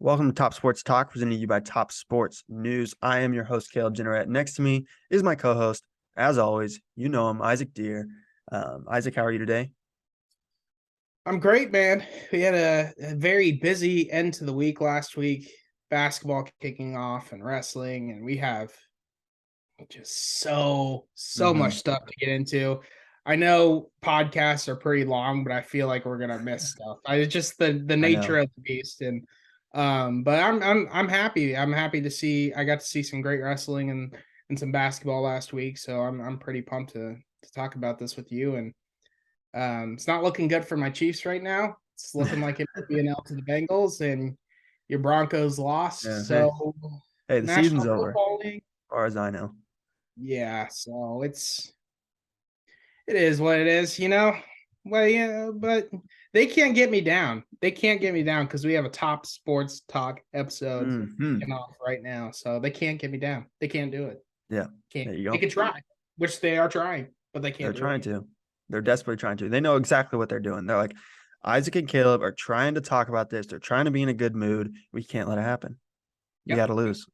Welcome to Top Sports Talk, presented to you by Top Sports News. I am your host, Caleb Jennerette. Next to me is my co-host, as always. You know him, Isaac Deer. Isaac, how are you today? I'm great, man. We had a very busy end to the week last week, basketball kicking off and wrestling, and we have just so much Mm-hmm. stuff to get into. I know podcasts are pretty long, but I feel like we're gonna miss stuff. It's just the I nature know. of the beast, and but I'm happy. I'm happy to see I got to see some great wrestling and some basketball last week, so I'm pretty pumped to talk about this with you. And it's not looking good for my Chiefs right now. It's looking like it might be an L to the Bengals, and your Broncos Yeah. lost. Hey, So hey, the season's National over, as Football League, far as I know. yeah. So it is what it is, you know. Well, yeah, but they can't get me down. They can't get me down because we have a top sports talk episode Mm-hmm. kicking off right now. So they can't get me down. They can't do it. Yeah, Can't. there you They go. can try, which they are trying, but they They're can't do trying it. to. They're desperately trying to. They know exactly what they're doing. They're like, Isaac and Caleb are trying to talk about this. They're trying to be in a good mood. We can't let it happen. You got Yep. to lose.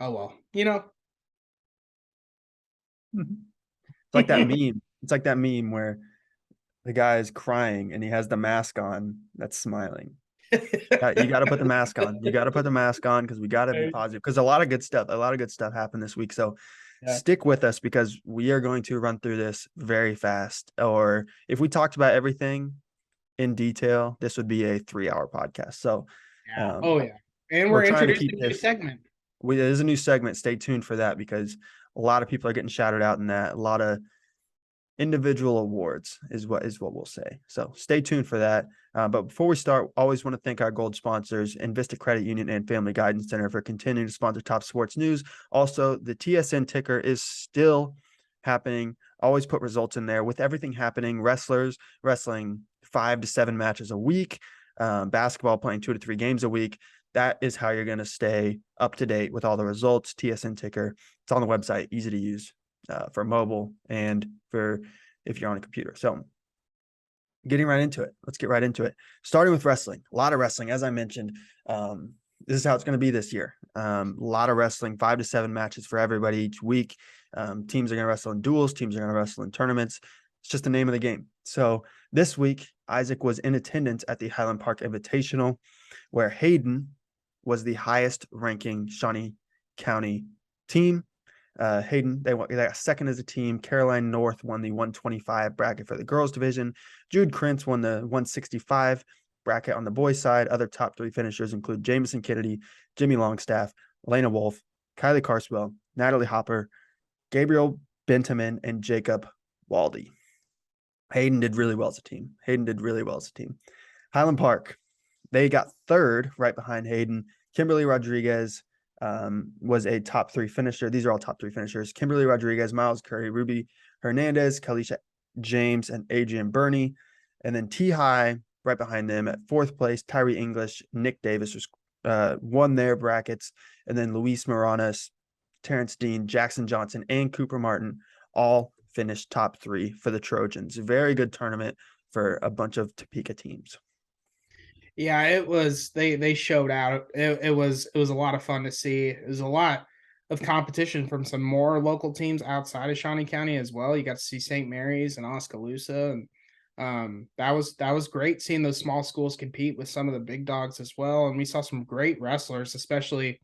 Oh well, you know. It's like that meme. It's like that meme where the guy is crying and he has the mask on that's smiling. You got to put the mask on. You got to put the mask on because we got to be positive because a lot of good stuff happened this week. So Yeah. stick with us because we are going to run through this very fast. Or if we talked about everything in detail, this would be a 3 hour podcast. So Yeah. um, Oh yeah. And we're we're trying to introducing keep a new this. segment. There's a new segment. Stay tuned for that because a lot of people are getting shouted out in that. A lot of individual awards is what we'll say. So stay tuned for that. But before we start, always want to thank our gold sponsors, Invista Credit Union and Family Guidance Center, for continuing to sponsor Top Sports News. Also, the TSN ticker is still happening. Always put results in there with everything happening. Wrestlers wrestling 5 to 7 matches a week, basketball playing 2 to 3 games a week. That is how you're going to stay up to date with all the results. TSN ticker. It's on the website, easy to use for mobile and for if you're on a computer. So getting right into it. Let's get right into it. Starting with wrestling. A lot of wrestling, as I mentioned. This is how it's going to be this year. A lot of wrestling, 5 to 7 matches for everybody each week. Teams are going to wrestle in duels. Teams are going to wrestle in tournaments. It's just the name of the game. So this week, Isaac was in attendance at the Highland Park Invitational, where Hayden was the highest ranking Shawnee County team. Hayden, they got second as a team. Caroline North won the 125 bracket for the girls division. Jude Krentz won the 165 bracket on the boys side. Other top 3 finishers include Jameson Kennedy, Jimmy Longstaff, Elena Wolf, Kylie Carswell, Natalie Hopper, Gabriel Bentaman, and Jacob Waldy. Hayden did really well as a team. Highland Park, they got third right behind Hayden. Kimberly Rodriguez was a top 3 finisher. These are all top 3 finishers. Kimberly Rodriguez, Miles Curry, Ruby Hernandez, Kalisha James, and Adrian Burney. And then T High right behind them at 4th place. Tyree English, Nick Davis was won their brackets. And then Luis Moranes, Terrence Dean, Jackson Johnson, and Cooper Martin all finished top 3 for the Trojans. Very good tournament for a bunch of Topeka teams. Yeah, it was they showed out. It was a lot of fun to see. It was a lot of competition from some more local teams outside of Shawnee County as well. You got to see St. Mary's and Oskaloosa, and that was great seeing those small schools compete with some of the big dogs as well. And we saw some great wrestlers, especially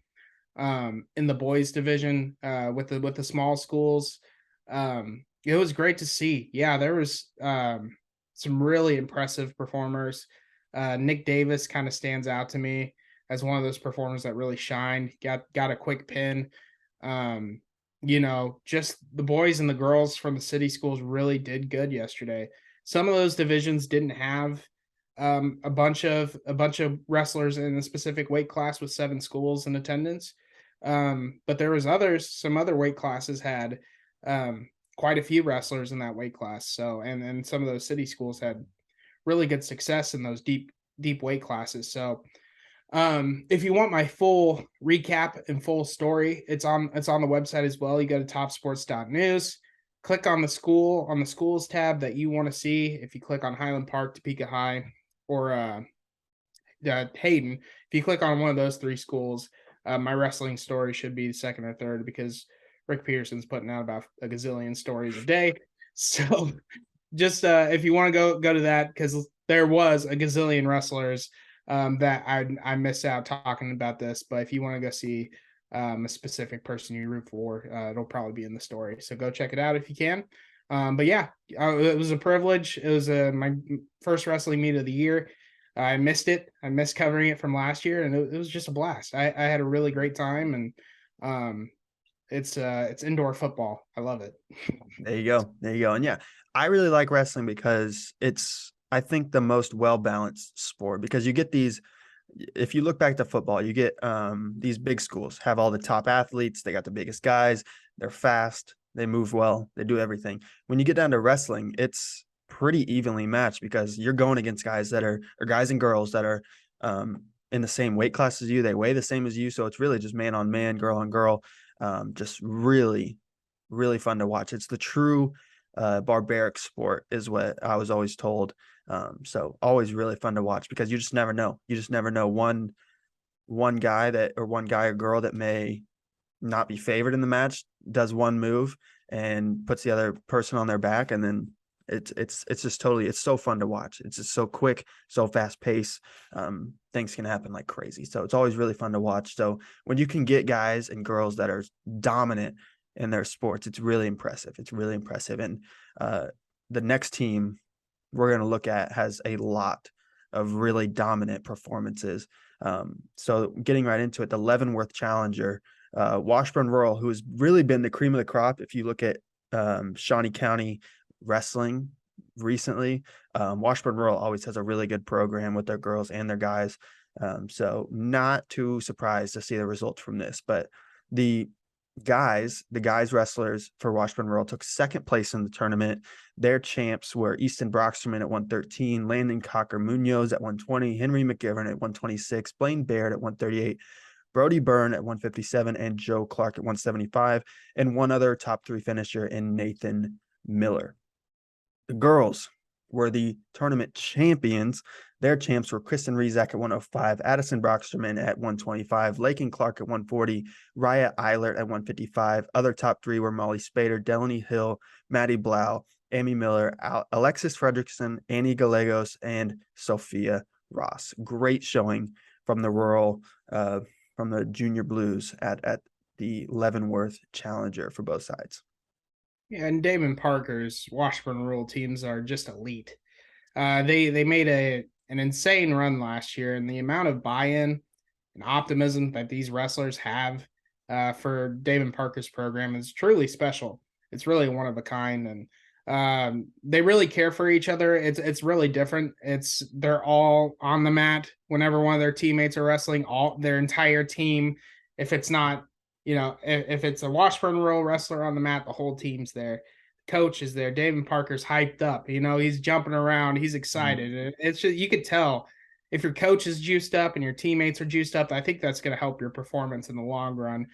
in the boys division with the small schools. It was great to see. Yeah, there was some really impressive performers. Nick Davis kind of stands out to me as one of those performers that really shined. Got a quick pin. Um, just the boys and the girls from the city schools really did good yesterday. Some of those divisions didn't have a bunch of wrestlers in a specific weight class with 7 schools in attendance. But there was some other weight classes had quite a few wrestlers in that weight class. So and some of those city schools had really good success in those deep weight classes. So if you want my full recap and full story, it's on the website as well. You go to topsports.news, click on the schools tab that you want to see. If you click on Highland Park, Topeka High, or Hayden. If you click on one of those three schools, my wrestling story should be second or third because Rick Peterson's putting out about a gazillion stories a day. So just if you want to go to that, because there was a gazillion wrestlers that I missed out talking about this. But if you want to go see a specific person you root for, it'll probably be in the story. So go check it out if you can. But yeah, it was a privilege. It was my first wrestling meet of the year. I missed it. I missed covering it from last year, and it was just a blast. I had a really great time, and it's indoor football. I love it. There you go. There you go. And yeah, I really like wrestling because it's, I think, the most well-balanced sport because you get these, if you look back to football, you get these big schools have all the top athletes. They got the biggest guys. They're fast. They move well. They do everything. When you get down to wrestling, it's pretty evenly matched because you're going against guys that are, or guys and girls that are in the same weight class as you. They weigh the same as you. So it's really just man on man, girl on girl. Just really, really fun to watch. It's the true barbaric sport is what I was always told. So always really fun to watch because you just never know. You just never know one guy that, or one guy or girl that may not be favored in the match does one move and puts the other person on their back, and then it's just totally, it's so fun to watch. It's just so quick, so fast paced. Things can happen like crazy. So it's always really fun to watch. So when you can get guys and girls that are dominant in their sports, it's really impressive. It's really impressive. And the next team we're going to look at has a lot of really dominant performances. So getting right into it, the Leavenworth Challenger, Washburn Rural, who has really been the cream of the crop. If you look at Shawnee County wrestling recently, Washburn Rural always has a really good program with their girls and their guys. So not too surprised to see the results from this, but the guys wrestlers for Washburn Rural took second place in the tournament. Their champs were Easton Broxterman at 113, Landon Cocker Munoz at 120, Henry McGivern at 126, Blaine Baird at 138, Brody Byrne at 157, and Joe Clark at 175, and one other top three finisher in Nathan Miller. The girls were the tournament champions. Their champs were Kristen Rizak at 105, Addison Broxterman at 125, Lakin Clark at 140, Raya Eilert at 155. Other top three were Molly Spader, Delaney Hill, Maddie Blau, Amy Miller, Alexis Fredrickson, Annie Gallegos, and Sophia Ross. Great showing from the rural, from the Junior Blues at the Leavenworth Challenger for both sides. Yeah, and Damon Parker's Washburn Rural teams are just elite. They made an insane run last year, and the amount of buy-in and optimism that these wrestlers have for Damon Parker's program is truly special. It's really one of a kind, and they really care for each other. It's really different. They're all on the mat whenever one of their teammates are wrestling. All their entire team, if it's not, if it's a Washburn Rural wrestler on the mat, the whole team's there. Coach is there. David Parker's hyped up. He's jumping around. He's excited. It's just, you could tell if your coach is juiced up and your teammates are juiced up. I think that's going to help your performance in the long run.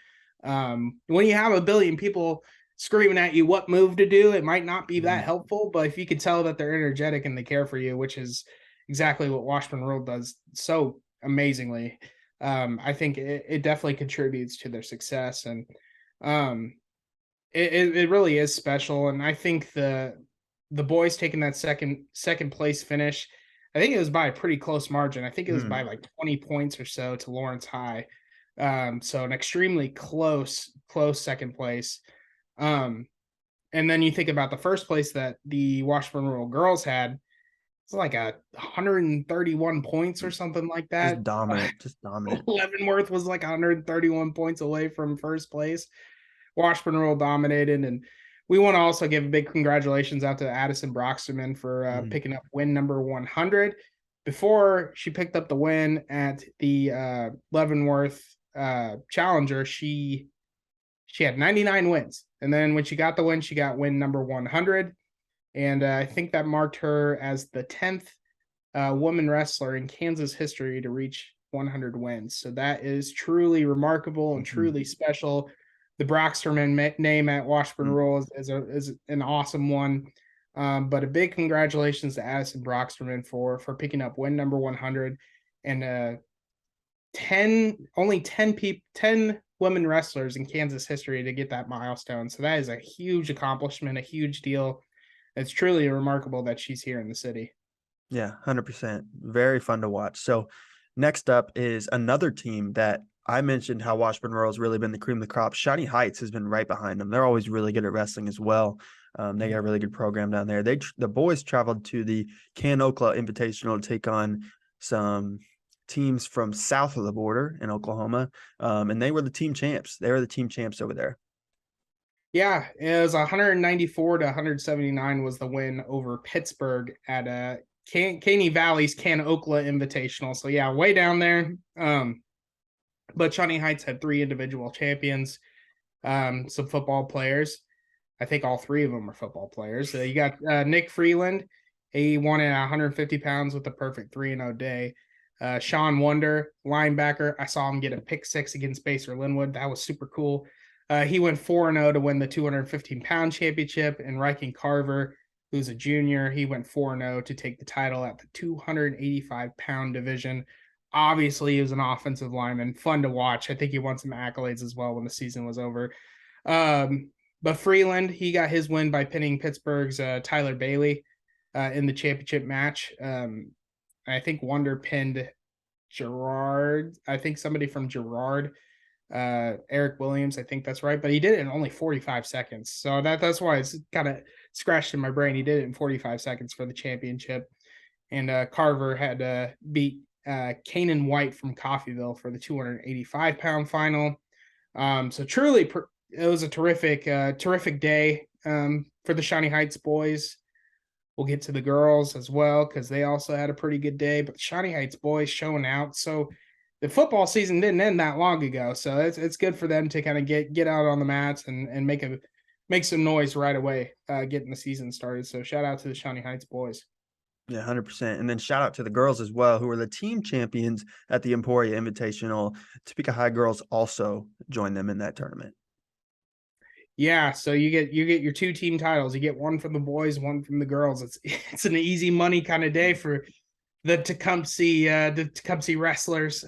When you have a billion people screaming at you what move to do, it might not be that helpful. But if you could tell that they're energetic and they care for you, which is exactly what Washburn Rural does so amazingly, I think it definitely contributes to their success. And it really is special. And I think the boys taking that second place finish, I think it was by a pretty close margin. I think it was by like 20 points or so to Lawrence High. So an extremely close second place. And then you think about the first place that the Washburn Rural girls had. It's like 131 points or something like that. Just dominant. Leavenworth was like 131 points away from first place. Washburn Rural dominated, and we want to also give a big congratulations out to Addison Broxterman for picking up win number 100. Before she picked up the win at the Leavenworth Challenger, she had 99 wins, and then when she got the win, she got win number 100. And I think that marked her as the 10th woman wrestler in Kansas history to reach 100 wins. So that is truly remarkable and truly special. The Broxterman name at Washburn Rural is an awesome one. But a big congratulations to Addison Broxterman for picking up win number 100. and 10 women wrestlers in Kansas history to get that milestone. So that is a huge accomplishment, a huge deal. It's truly remarkable that she's here in the city. Yeah, 100%. Very fun to watch. So next up is another team that I mentioned how Washburn Rural has really been the cream of the crop. Shawnee Heights has been right behind them. They're always really good at wrestling as well. They got a really good program down there. The boys traveled to the Can Okla Invitational to take on some teams from south of the border in Oklahoma, and they were the team champs. They were the team champs over there. Yeah, it was 194 to 179 was the win over Pittsburgh at Caney Valley's Can Okla Invitational. So yeah, way down there. But Shawnee Heights had 3 individual champions, some football players. I think all 3 of them are football players. You got Nick Freeland. He won at 150 pounds with a perfect 3-0 day. Sean Wonder, linebacker. I saw him get a pick 6 against Baser Linwood. That was super cool. He went 4-0 to win the 215-pound championship. And Riken Carver, who's a junior, he went 4-0 to take the title at the 285-pound division. Obviously, he was an offensive lineman. Fun to watch. I think he won some accolades as well when the season was over. But Freeland, he got his win by pinning Pittsburgh's Tyler Bailey in the championship match. I think Wonder pinned Gerard. I think somebody from Gerard, Eric Williams. I think that's right. But he did it in only 45 seconds. So that's why it's kind of scratched in my brain. He did it in 45 seconds for the championship. And Carver had to beat Kanan White from Coffeyville for the 285-pound final. So truly, it was a terrific day for the Shawnee Heights boys. We'll get to the girls as well because they also had a pretty good day. But Shawnee Heights boys showing out. So the football season didn't end that long ago. So it's good for them to kind of get out on the mats and make some noise right away, getting the season started. So shout out to the Shawnee Heights boys. Yeah, 100%. And then shout out to the girls as well, who were the team champions at the Emporia Invitational. Topeka High girls also joined them in that tournament. Yeah, so you get your 2 team titles. You get one from the boys, one from the girls. It's an easy money kind of day for the Tecumseh wrestlers.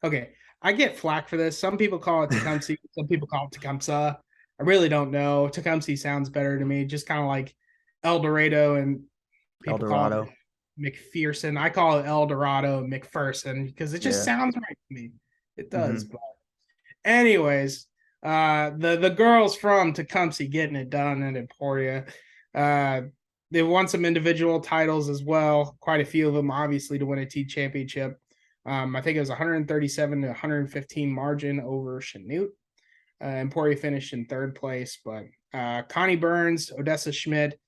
Okay, I get flack for this. Some people call it Tecumseh, some people call it Tecumseh. I really don't know. Tecumseh sounds better to me, just kind of like El Dorado, and El people call it Dorado. McPherson. I call it El Dorado, McPherson, because it just Yeah. sounds right to me. It does. Mm-hmm. But anyways, the girls from Tecumseh getting it done in Emporia. They won some individual titles as well, quite a few of them, obviously, to win a T championship. I think it was 137 to 115 margin over Chanute. Emporia finished in 3rd place, but Connie Burns, Odessa Schmidt,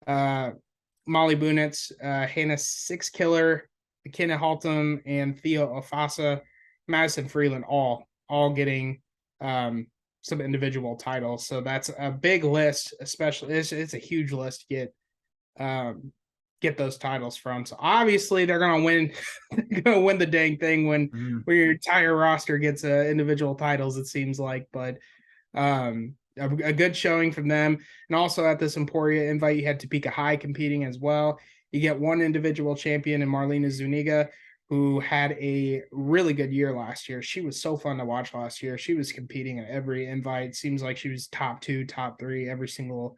Molly Bunitz, Hannah Six Killer, McKenna Haltom, and Theo Ofasa, Madison Freeland, all getting some individual titles. So that's a big list, especially it's a huge list to get those titles from. So obviously they're gonna win. They're gonna win the dang thing when your entire roster gets individual titles. It seems like, but a good showing from them. And also at this Emporia invite, you had Topeka High competing as well. You get one individual champion in Marlena Zuniga, who had a really good year last year. She was so fun to watch last year. She was competing at every invite. Seems like she was top 2, top 3, every single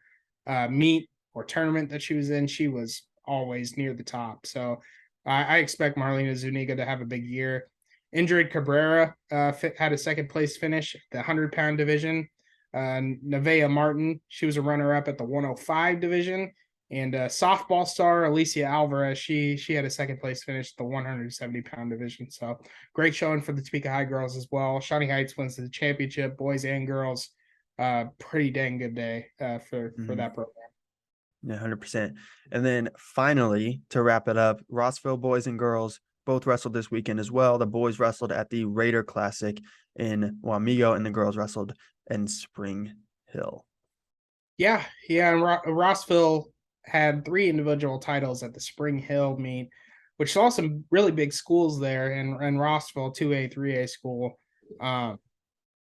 meet or tournament that she was in. She was always near the top. So I expect Marlena Zuniga to have a big year. Indrid Cabrera had a 2nd place finish, the 100-pound division. Nevaeh Martin, she was a runner-up at the 105 division. And softball star Alicia Alvarez, she had a 2nd place finish at the 170-pound division. So great showing for the Topeka High girls as well. Shawnee Heights wins the championship, boys and girls. Pretty dang good day for that program. Yeah, 100%. And then finally, to wrap it up, Rossville boys and girls both wrestled this weekend as well. The boys wrestled at the Raider Classic in Wamego, and the girls wrestled in Spring Hill. Yeah. And Rossville had 3 individual titles at the Spring Hill meet, which saw some really big schools there, and Rossville 2A, 3A school.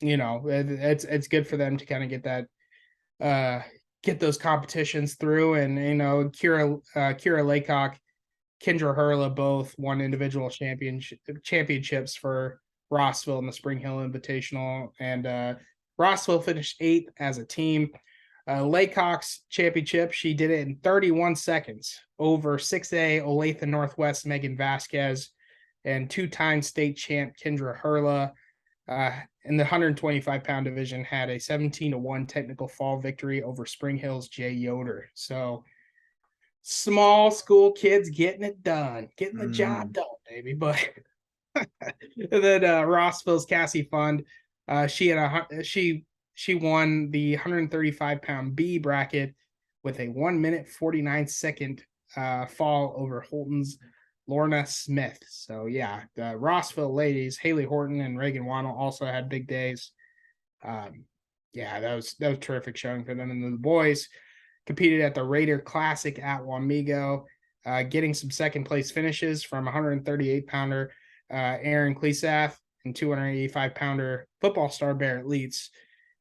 It's good for them to kind of get that get those competitions through. And Kira Laycock, Kendra Hurla both won individual championships for Rossville in the Spring Hill Invitational, and Rossville finished 8th as a team. Laycock's championship, she did it in 31 seconds over 6A Olathe Northwest Megan Vasquez and 2-time state champ Kendra Hurla. In the 125-pound division, had a 17-1 technical fall victory over Spring Hill's Jay Yoder. So small school kids getting it done, getting the job done, baby. But and then Rossville's Cassie Fund, she won the 135-pound B bracket with a 1-minute 49-second fall over Holton's Lorna Smith. So yeah, the Rossville ladies, Haley Horton and Reagan Waddle, also had big days. Yeah, that was terrific showing for them. And the boys competed at the Raider Classic at Wamego, getting some second place finishes from 138-pounder Aaron Klesath and 285-pounder football star Barrett Leeds.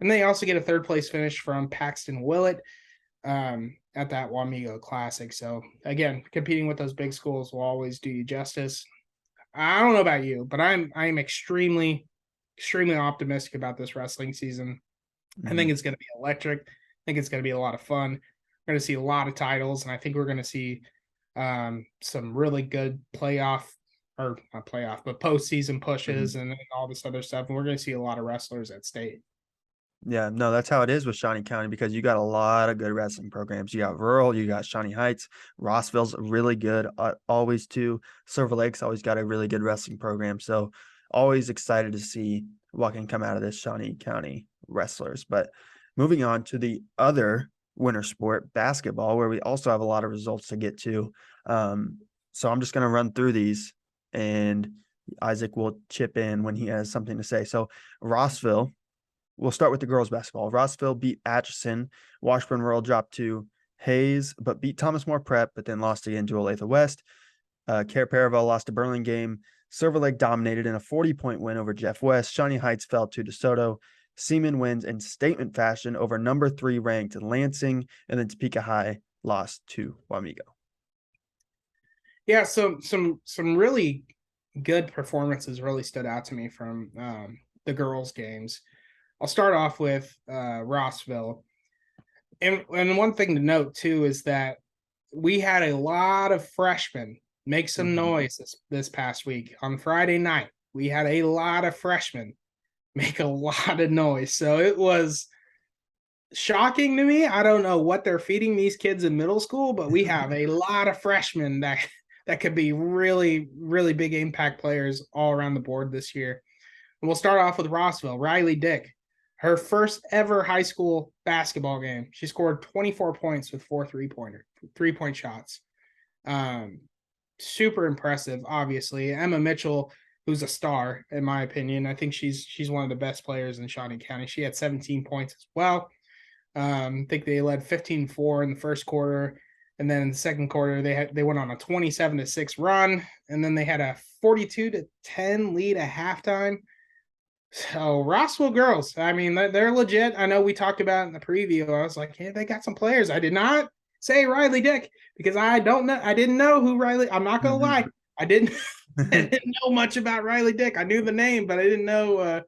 And they also get a third place finish from Paxton Willett at that Wamego Classic. So again, competing with those big schools will always do you justice. I don't know about you, but I'm extremely optimistic about this wrestling season. I think it's going to be electric. I think it's going to be a lot of fun. We're going to see a lot of titles, and I think we're going to see some really good postseason pushes and all this other stuff. And we're going to see a lot of wrestlers at state. Yeah, no, that's how it is with Shawnee County because you got a lot of good wrestling programs. You got Rural, you got Shawnee Heights, Rossville's really good, always too. Silver Lake's always got a really good wrestling program. So always excited to see what can come out of this Shawnee County wrestlers. But moving on to the other winter sport, basketball, where we also have a lot of results to get to. So I'm just going to run through these and Isaac will chip in when he has something to say. So Rossville. We'll start with the girls' basketball. Rossville beat Atchison. Washburn Rural dropped to Hayes, but beat Thomas More Prep, but then lost again to Olathe West. Care Paravel lost to Burlingame. Silver Lake dominated in a 40-point win over Jeff West. Shawnee Heights fell to DeSoto. Seaman wins in statement fashion over number 3 ranked Lansing, and then Topeka High lost to Wamego. Yeah, so some really good performances really stood out to me from the girls' games. I'll start off with Rossville. And one thing to note, too, is that we had a lot of freshmen make some noise this past week. On Friday night, we had a lot of freshmen make a lot of noise. So it was shocking to me. I don't know what they're feeding these kids in middle school, but we have a lot of freshmen that could be really, really big impact players all around the board this year. And we'll start off with Rossville. Riley Dick. Her first ever high school basketball game. She scored 24 points with 4 3-point shots. Super impressive, obviously. Emma Mitchell, who's a star, in my opinion. I think she's one of the best players in Shawnee County. She had 17 points as well. I think they led 15-4 in the first quarter. And then in the second quarter, they went on a 27-6 run. And then they had a 42-10 lead at halftime. So Rossville girls, I mean, they're legit. I know we talked about it in the preview. I was like, hey, they got some players. I did not say Riley Dick because I didn't know who Riley. I'm not gonna lie, I didn't know much about Riley Dick. I knew the name, but I didn't know.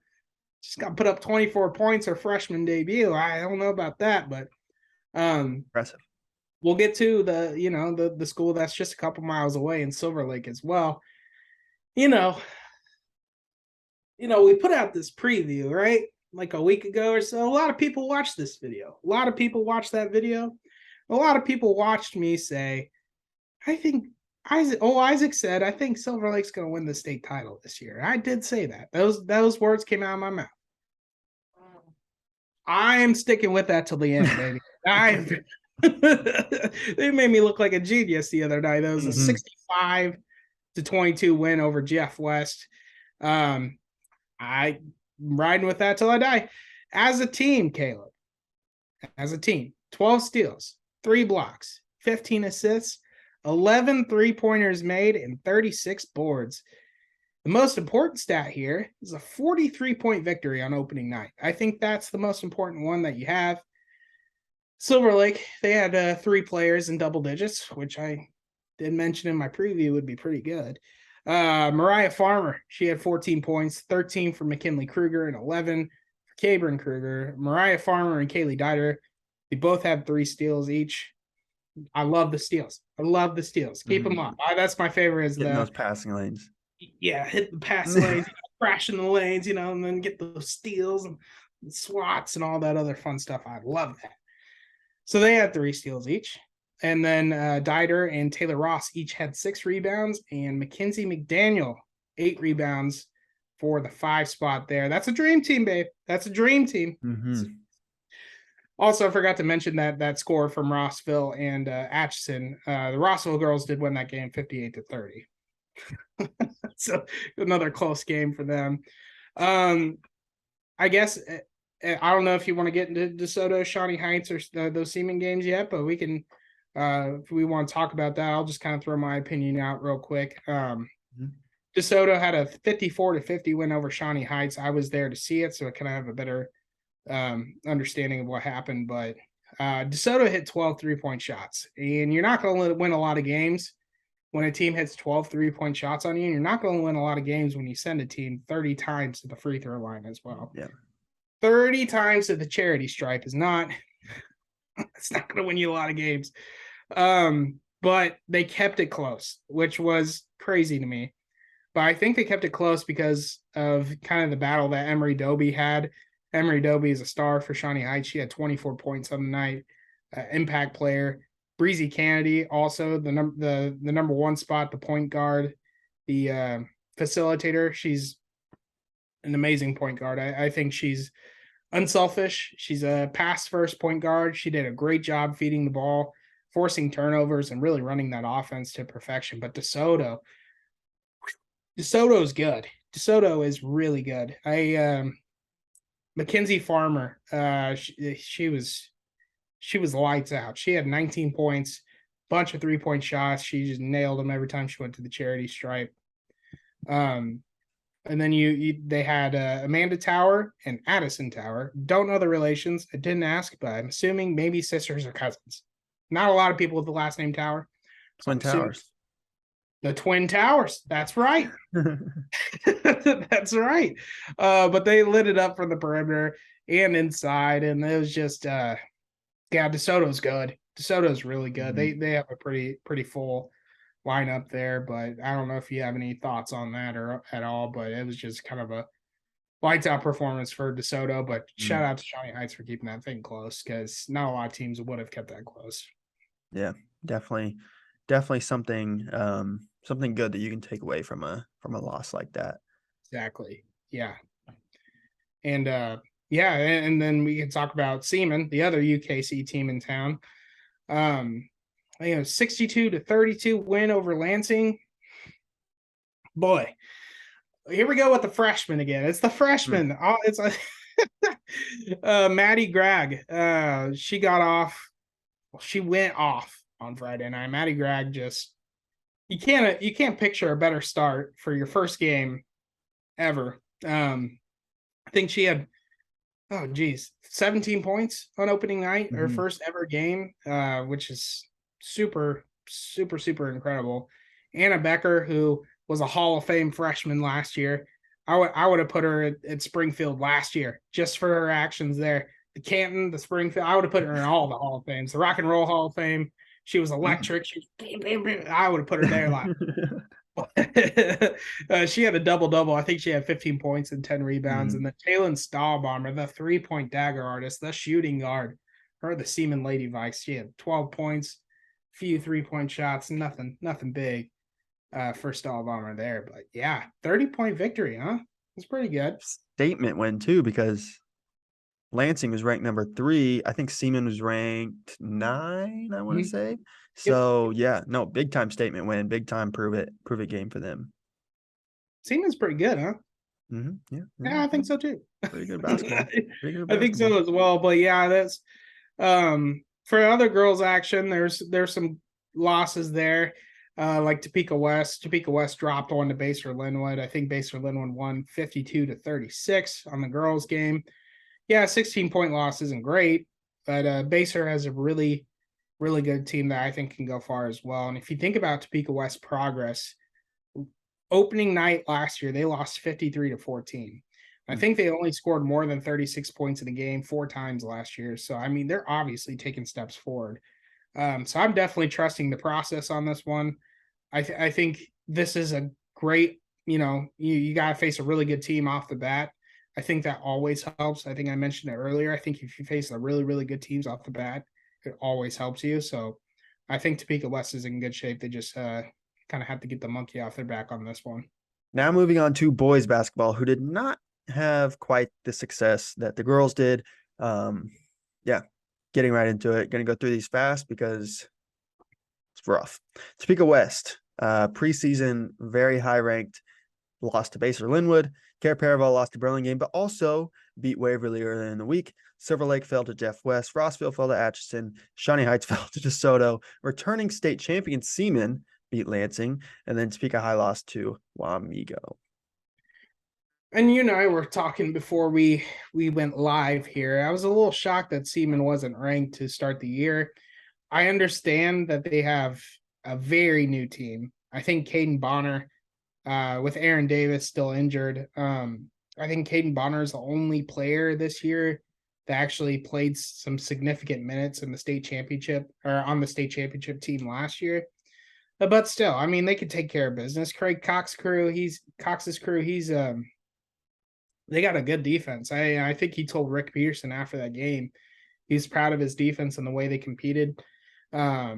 Just got put up 24 points her freshman debut. I don't know about that, but impressive. We'll get to the school that's just a couple miles away in Silver Lake as well. We put out this preview, right? Like a week ago or so. A lot of people watched this video. A lot of people watched that video. A lot of people watched me say, Isaac said, I think Silver Lake's going to win the state title this year. I did say that. Those words came out of my mouth. I'm sticking with that till the end, baby. They made me look like a genius the other night. That was a 65-22 win over Jeff West. I'm riding with that till I die. As a team, Caleb, 12 steals, 3 blocks, 15 assists, 11 3-pointers made, and 36 boards. The most important stat here is a 43-point victory on opening night. I think that's the most important one that you have. Silver Lake, they had 3 players in double digits, which I didn't mention in my preview would be pretty good. Mariah Farmer, she had 14 points, 13 for McKinley Kruger and 11 for Cabron Kruger. Mariah Farmer and Kaylee Dieter, they both had 3 steals each. I love the steals. I love the steals. Keep them up. That's my favorite. Is getting those passing lanes. Yeah, hit the pass lanes, crash in the lanes, and then get those steals and swats and all that other fun stuff. I love that. So they had 3 steals each. And then Dieter and Taylor Ross each had 6 rebounds, and Mackenzie McDaniel 8 rebounds for the 5 spot there. That's a dream team, babe. That's a dream team. Mm-hmm. Also, I forgot to mention that score from Rossville and Atchison. The Rossville girls did win that game 58-30. So another close game for them. I guess I don't know if you want to get into DeSoto, Shawnee Heights, or those Seaman games yet, but we can. If we want to talk about that, I'll just kind of throw my opinion out real quick. DeSoto had a 54-50 win over Shawnee Heights. I was there to see it, so I kind of have a better understanding of what happened. But DeSoto hit 12 3-point shots, and you're not going to win a lot of games when a team hits 12 3-point shots on you. And you're not going to win a lot of games when you send a team 30 times to the free throw line as well. Yeah, 30 times to the charity stripe is not. It's not going to win you a lot of games. But they kept it close, which was crazy to me. But I think they kept it close because of kind of the battle that Emery Doby had. Emery Doby is a star for Shawnee Heights. She had 24 points on the night. Impact player. Breezy Kennedy, also the number 1 spot, the point guard, the facilitator. She's an amazing point guard. I think she's unselfish. She's a pass first point guard. She did a great job feeding the ball, forcing turnovers, and really running that offense to perfection. But DeSoto is good. DeSoto is really good. Mackenzie Farmer, she was lights out. She had 19 points, bunch of 3-point shots. She just nailed them every time she went to the charity stripe. And then they had Amanda Tower and Addison Tower. Don't know the relations. I didn't ask, but I'm assuming maybe sisters or cousins. Not a lot of people with the last name Tower. Twin Towers. The Twin Towers. That's right. That's right. But they lit it up from the perimeter and inside, and it was just DeSoto's good. DeSoto's really good. Mm-hmm. They have a pretty full lineup there, but I don't know if you have any thoughts on that or at all. But it was just kind of a lights out performance for DeSoto. But shout out to Shawnee Heights for keeping that thing close, because not a lot of teams would have kept that close. Yeah, definitely something something good that you can take away from a loss like that. Exactly. Yeah. And and then we can talk about Seaman, the other UKC team in town. 62-32 win over Lansing. Boy, here we go with the freshman again. It's the freshman. Oh, it's Maddie Gregg. She went off on Friday night. Maddie Gregg just you can't picture a better start for your first game ever. I think she had 17 points on opening night, her first ever game, which is super, super, super incredible. Anna Becker, who was a Hall of Fame freshman last year, I would have put her at Springfield last year just for her actions there. The Canton, the Springfield, I would have put her in all the Hall of Fames. The Rock and Roll Hall of Fame. She was electric. She was, I would have put her there she had a double-double. I think she had 15 points and 10 rebounds. And then Taylon Stahlbomber, the 3-point dagger artist, the shooting guard, her the Seaman Lady Vice. She had 12 points, few 3-point shots, nothing big for Stahlbomber there. But yeah, 30-point victory, huh? It's pretty good. Statement win too, because Lansing was ranked number 3. I think Seaman was ranked 9, I want to say. So yeah, no, big time statement win, big time prove it game for them. Seaman's pretty good, huh? Yeah, I think so too. Pretty good basketball. I think so as well. But yeah, that's for other girls' action. There's some losses there, like Topeka West. Topeka West dropped one to Baser Linwood. I think Baser Linwood won 52-36 on the girls' game. Yeah, 16-point loss isn't great, but Baser has a really really good team that I think can go far as well. And if you think about Topeka West progress, opening night last year, they lost 53-14. I Mm. think they only scored more than 36 points in the game 4 times last year. So, I mean, they're obviously taking steps forward. So I'm definitely trusting the process on this one. I think this is a great, you got to face a really good team off the bat. I think that always helps. I think I mentioned it earlier. I think if you face a really, really good teams off the bat, it always helps you. So I think Topeka West is in good shape. They just kind of have to get the monkey off their back on this one. Now moving on to boys basketball, who did not have quite the success that the girls did. Yeah, getting right into it. Going to go through these fast because it's rough. Topeka West, preseason, very high ranked, lost to Baser Linwood. Care Paravel lost to Burlingame, but also beat Waverly earlier in the week. Silver Lake fell to Jeff West. Rossville fell to Atchison. Shawnee Heights fell to DeSoto. Returning state champion Seaman beat Lansing. And then Topeka High lost to Wamego. And you and I were talking before we went live here. I was a little shocked that Seaman wasn't ranked to start the year. I understand that they have a very new team. I think Caden Bonner, with Aaron Davis still injured, I think Caden Bonner is the only player this year that actually played some significant minutes in the state championship or on the state championship team last year. But still, I mean, they could take care of business. Craig Cox's crew, they got a good defense. I think he told Rick Peterson after that game he's proud of his defense and the way they competed. I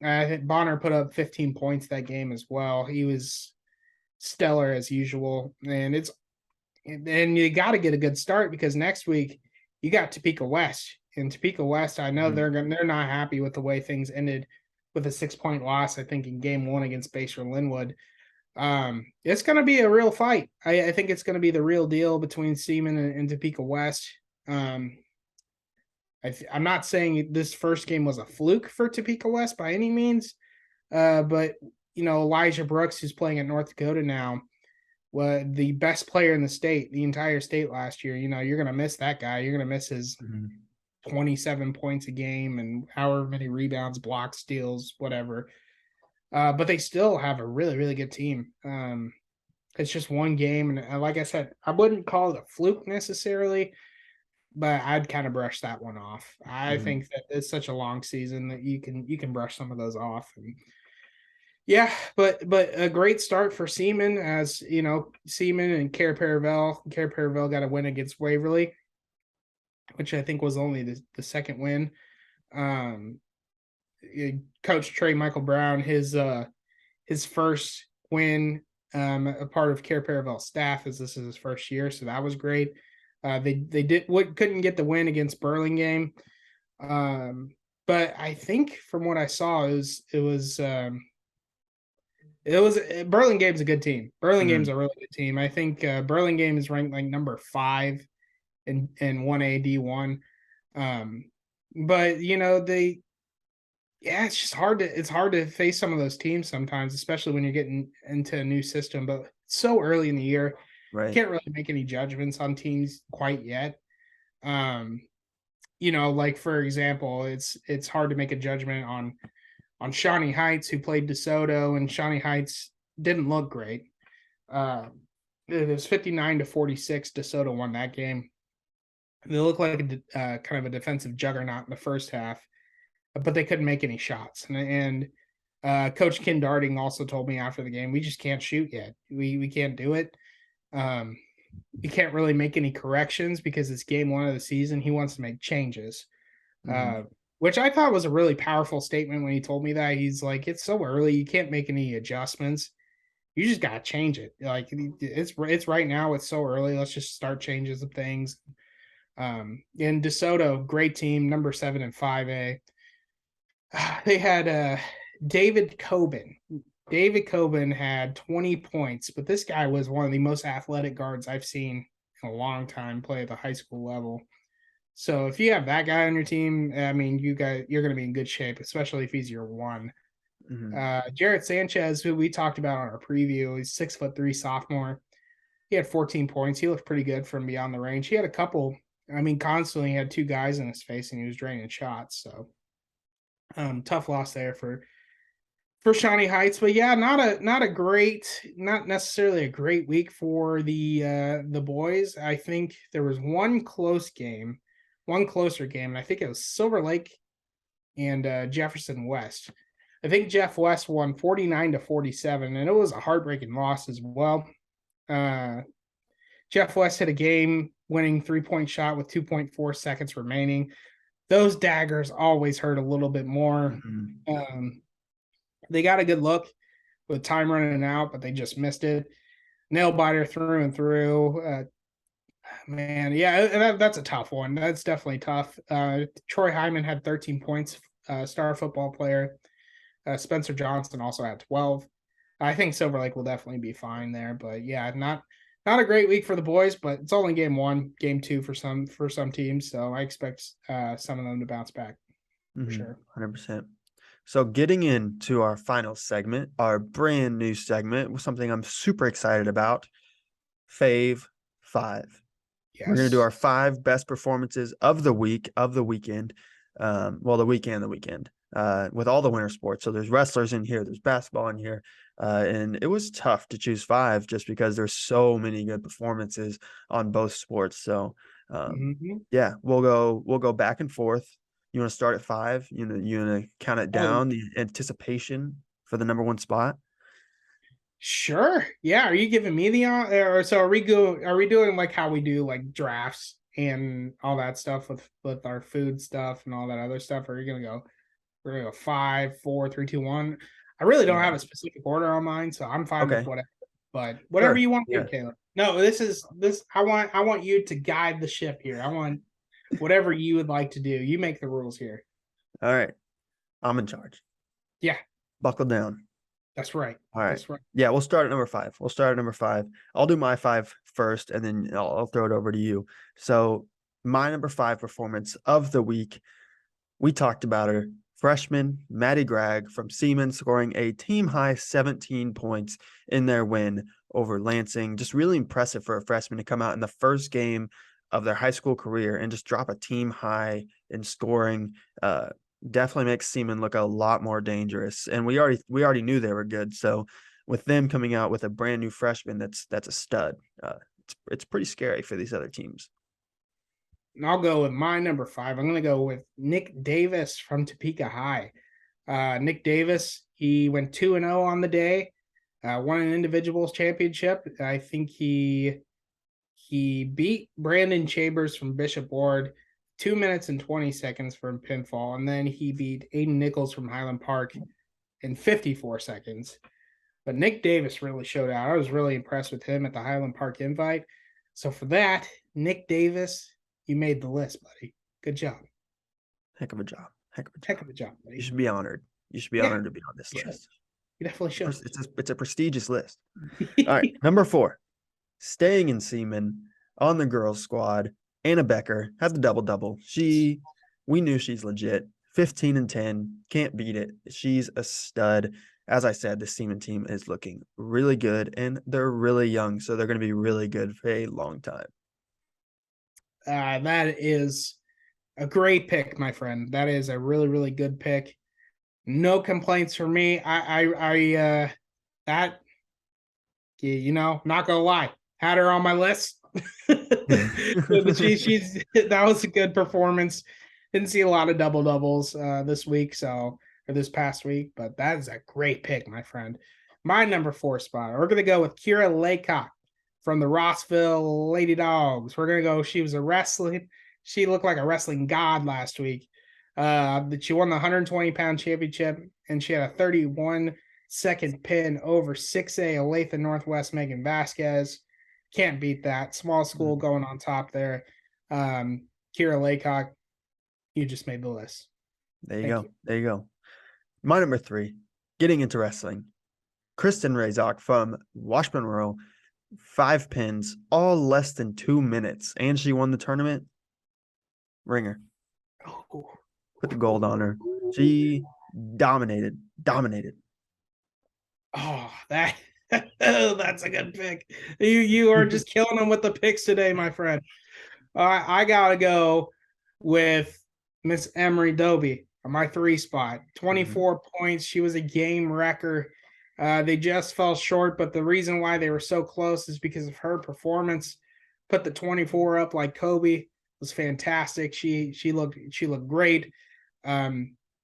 think Bonner put up 15 points that game as well. He was stellar as usual, and you got to get a good start because next week you got Topeka West. And Topeka West, I know they're not happy with the way things ended with a 6-point loss. I think in game 1 against Baser Linwood. It's going to be a real fight. I think it's going to be the real deal between Seaman and Topeka West. I'm not saying this first game was a fluke for Topeka West by any means, but Elijah Brooks, who's playing at North Dakota now, was the best player in the entire state last year. You're going to miss that guy. You're going to miss his 27 points a game and however many rebounds, blocks, steals, whatever. But they still have a really, really good team. It's just one game, and like I said, I wouldn't call it a fluke necessarily, but I'd kind of brush that one off. I think that it's such a long season that you can brush some of those off. And yeah, but a great start for Seaman, as Seaman and Care Paravel. Care Paravel got a win against Waverly, which I think was only the second win. Coach Trey Michael Brown, his first win, a part of Care Paravel staff, as this is his first year, so that was great. They couldn't get the win against Burlingame, but I think from what I saw, it was Burlingame's a good team. Burlingame's a really good team. I think Burlingame is ranked like number 5 in 1A D1. But it's just hard to face some of those teams sometimes, especially when you're getting into a new system. But it's so early in the year, Right. can't really make any judgments on teams quite yet. Like for example, it's hard to make a judgment on Shawnee Heights, who played DeSoto, and Shawnee Heights didn't look great. It was 59-46. DeSoto won that game. They looked like a kind of a defensive juggernaut in the first half, but they couldn't make any shots. And Coach Ken Darting also told me after the game, we just can't shoot yet. We can't do it. You can't really make any corrections because it's game 1 of the season. He wants to make changes, which I thought was a really powerful statement when he told me that. He's like, it's so early, you can't make any adjustments. You just got to change it. Like it's right now. It's so early. Let's just start changes of things. In DeSoto, great team, number 7 in 5A. They had David Coben. David Coben had 20 points, but this guy was one of the most athletic guards I've seen in a long time play at the high school level. So if you have that guy on your team, I mean, you're going to be in good shape, especially if he's your one. Jarrett Sanchez, who we talked about on our preview, he's 6'3" sophomore. He had 14 points. He looked pretty good from beyond the range. He had a couple. I mean, constantly had 2 guys in his face, and he was draining shots. So Tough loss there for Shawnee Heights, but yeah, not necessarily a great week for the boys. I think there was one closer game, and I think it was Silver Lake and Jefferson West. I think Jeff West won 49-47, and it was a heartbreaking loss as well. Uh, Jeff West hit a game winning 3-point shot with 2.4 seconds remaining. Those daggers always hurt a little bit more. Mhm. They got a good look with time running out, but they just missed it. Nail biter through and through. Man, yeah, that's a tough one. That's definitely tough. Troy Hyman had 13 points, star football player. Spencer Johnson also had 12. I think Silver Lake will definitely be fine there, but yeah, not a great week for the boys, but it's only game one, game two for some teams, so I expect some of them to bounce back for sure. 100%. So getting into our final segment, our brand new segment, something I'm super excited about, Fave 5. We're going to do Yes. our 5 best performances of the week, of the weekend. The weekend, with all the winter sports. So there's wrestlers in here, there's basketball in here. And it was tough to choose 5 just because there's so many good performances on both sports. So Mm-hmm. yeah, we'll go back and forth. You want to start at 5? You want to count it Oh, down, the anticipation for the number 1 spot? sure. Yeah. Are you giving me the or so are we doing like how we do like drafts and all that stuff with our food stuff and all that other stuff? Or are you gonna go we're gonna go 5, 4, 3, 2, 1? I really don't have Yeah. a specific order on mine, so I'm fine with Okay. whatever. But whatever Sure. you want to Yeah. do, Caleb. No, this I want you to guide the ship here. I want whatever you would like to do. You make the rules here. All right. I'm in charge. Yeah, Buckle down. that's right. All right. That's right. Yeah, we'll start at number 5. We'll start at number 5. I'll do my 5 first, and then I'll throw it over to you. So my number 5 performance of the week, we talked about her. Freshman Maddie Gregg from Seaman scoring a team high 17 points in their win over Lansing. Just really impressive for a freshman to come out in the first game of their high school career and just drop a team high in scoring. Definitely makes Seaman look a lot more dangerous. And we already knew they were good. So with them coming out with a brand new freshman that's a stud, it's pretty scary for these other teams. And I'll go with my number 5. I'm going to go with Nick Davis from Topeka High. Nick Davis, he went 2-0 on the day, won an individuals championship. I think he beat Brandon Chambers from Bishop Ward 2 minutes and 20 seconds from pinfall, and then he beat Aiden Nichols from Highland Park in 54 seconds. But Nick Davis really showed out. I was really impressed with him at the Highland Park invite. So for that, Nick Davis, you made the list, buddy. Good job. Heck of a job. Heck of a job. Heck of a job, You buddy. should be honored. You should be Yeah, honored to be on this you should. list. You definitely should. It's a prestigious list. All right, number 4, staying in Seaman on the girls' squad. Anna Becker had the double-double. We knew she's legit. 15 and 10, can't beat it. She's a stud. As I said, the Seaman team is looking really good, and they're really young, so they're going to be really good for a long time. That is a great pick, my friend. That is a really, really good pick. No complaints for me. That not gonna lie, had her on my list. She's that was a good performance. Didn't see a lot of double doubles this week, or this past week, but that is a great pick, my friend. My number 4 spot. We're gonna go with Kira Laycock from the Rossville Lady Dogs. We're gonna go. She was a wrestling. She looked like a wrestling god last week. She won the 120-pound championship, and she had a 31-second pin over 6A Olathe Northwest Megan Vasquez. Can't beat that. Small school going on top there. Kira Laycock, you just made the list. There you go. There you go. My number 3, getting into wrestling. Kristen Razak from Washburn Monroe, 5 pins, all less than 2 minutes, and she won the tournament. Ringer. Oh. Put the gold on her. She dominated. Oh, that's a good pick. You are just killing them with the picks today, my friend. I gotta go with Miss Emery Doby on my 3 spot. 24 points. She was a game wrecker. They just fell short, but the reason why they were so close is because of her performance. Put the 24 up like Kobe. It was fantastic. She looked great.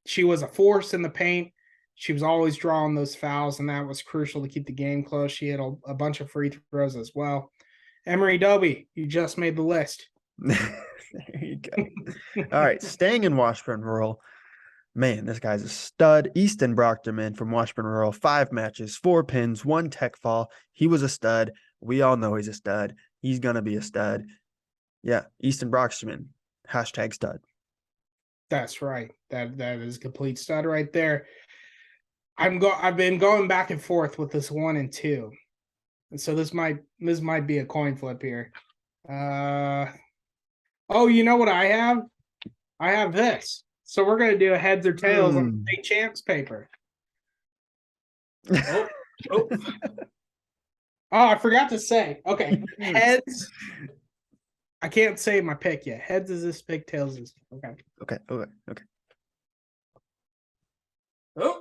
She was a force in the paint. She was always drawing those fouls, and that was crucial to keep the game close. She had a bunch of free throws as well. Emery Doby, you just made the list. There you go. All right, staying in Washburn Rural. Man, this guy's a stud. Easton Brockterman from Washburn Rural, 5 matches, 4 pins, 1 tech fall. He was a stud. We all know he's a stud. He's going to be a stud. Yeah, Easton Brockterman, #stud. That's right. That is a complete stud right there. I've been going back and forth with this 1 and 2. And so this might be a coin flip here. Oh, you know what I have? I have this. So we're gonna do a heads or tails on the state champs paper. Oh. Oh, I forgot to say. Okay, heads. I can't say my pick yet. Heads is this pick, tails is okay. Okay. Oh.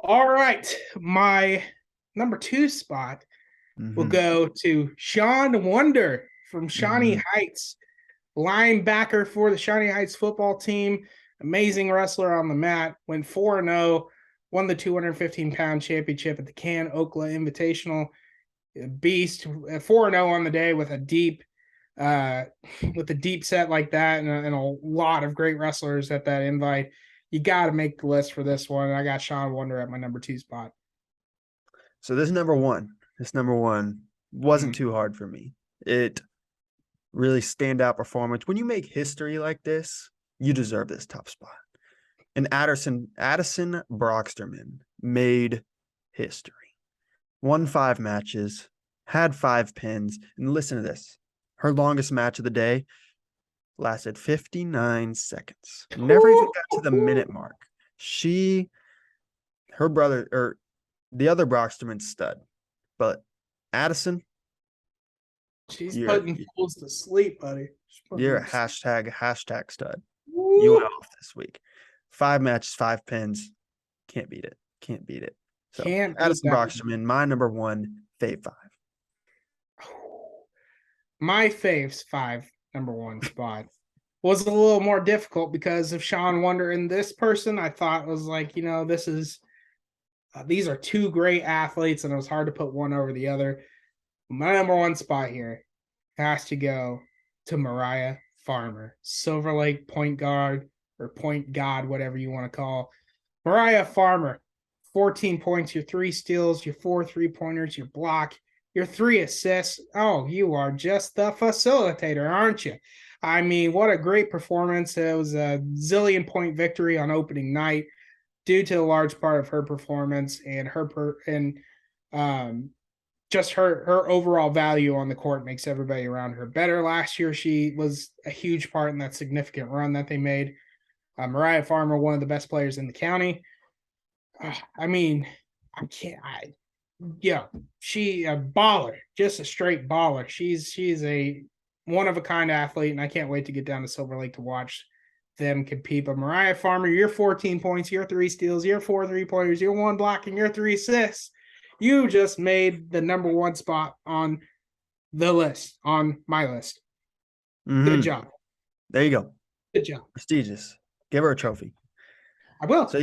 All right. My number 2 spot will go to Sean Wonder from Shawnee Heights, linebacker for the Shawnee Heights football team. Amazing wrestler on the mat. Went 4-0, won the 215-pound championship at the Can Okla Invitational. Beast, 4-0 on the day with a deep set like that, and a lot of great wrestlers at that invite. You got to make the list for this one. I got Sean Wonder at my number 2 spot. So this number one wasn't too hard for me. It really standout performance. When you make history like this, you deserve this top spot. And Addison Brocksterman made history. Won 5 matches, had 5 pins, and listen to this. Her longest match of the day lasted 59 seconds. Never even got to the minute mark. Her brother, or the other Brocksterman stud, but Addison, she's putting fools to sleep, buddy. You're a hashtag stud. Woo! You went off this week. 5 matches, 5 pins. Can't beat it. So Addison Brocksterman, my number 1, Fave 5. My Fave's 5 number 1 spot was a little more difficult because of Sean Wonder and this person. I thought was like, these are 2 great athletes, and it was hard to put one over the other. My number 1 spot here has to go to Mariah Farmer, Silver Lake point guard or point god, whatever you want to call. Mariah Farmer, 14 points, your 3 steals, your 4 3-pointers, your block, your 3 assists. Oh, you are just the facilitator, aren't you? I mean, what a great performance. It was a zillion point victory on opening night due to a large part of her performance and just her overall value on the court makes everybody around her better. Last year, she was a huge part in that significant run that they made. Mariah Farmer, one of the best players in the county. She a baller, just a straight baller. She's a one-of-a-kind athlete, and I can't wait to get down to Silver Lake to watch them compete. But Mariah Farmer, your 14 points, your 3 steals, your 4 3-pointers, your 1 block, and your 3 assists. You just made the number 1 spot on the list, on my list. Good job. There you go. Good job. Prestigious. Give her a trophy. I will. So,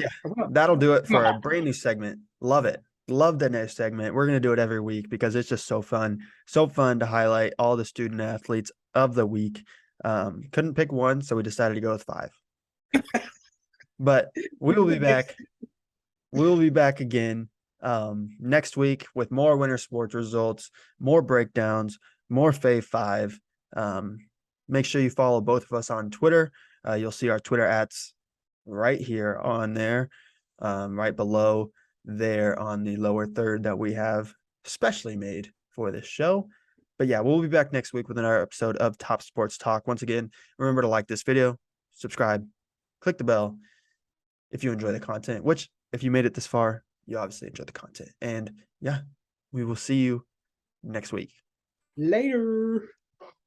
that'll do it for a brand new segment. Love it. Love the next segment. We're going to do it every week because it's just so fun. So fun to highlight all the student athletes of the week. Couldn't pick one, so we decided to go with 5. But we will be back. We'll be back again next week with more winter sports results, more breakdowns, more Fave 5. Make sure you follow both of us on Twitter. You'll see our Twitter @ right here on there, right below there on the lower third that we have specially made for this show. But yeah, we'll be back next week with another episode of Top Sports Talk. Once again, remember to like this video, subscribe, click the bell if you enjoy the content, which if you made it this far, you obviously enjoy the content. And yeah, we will see you next week. Later.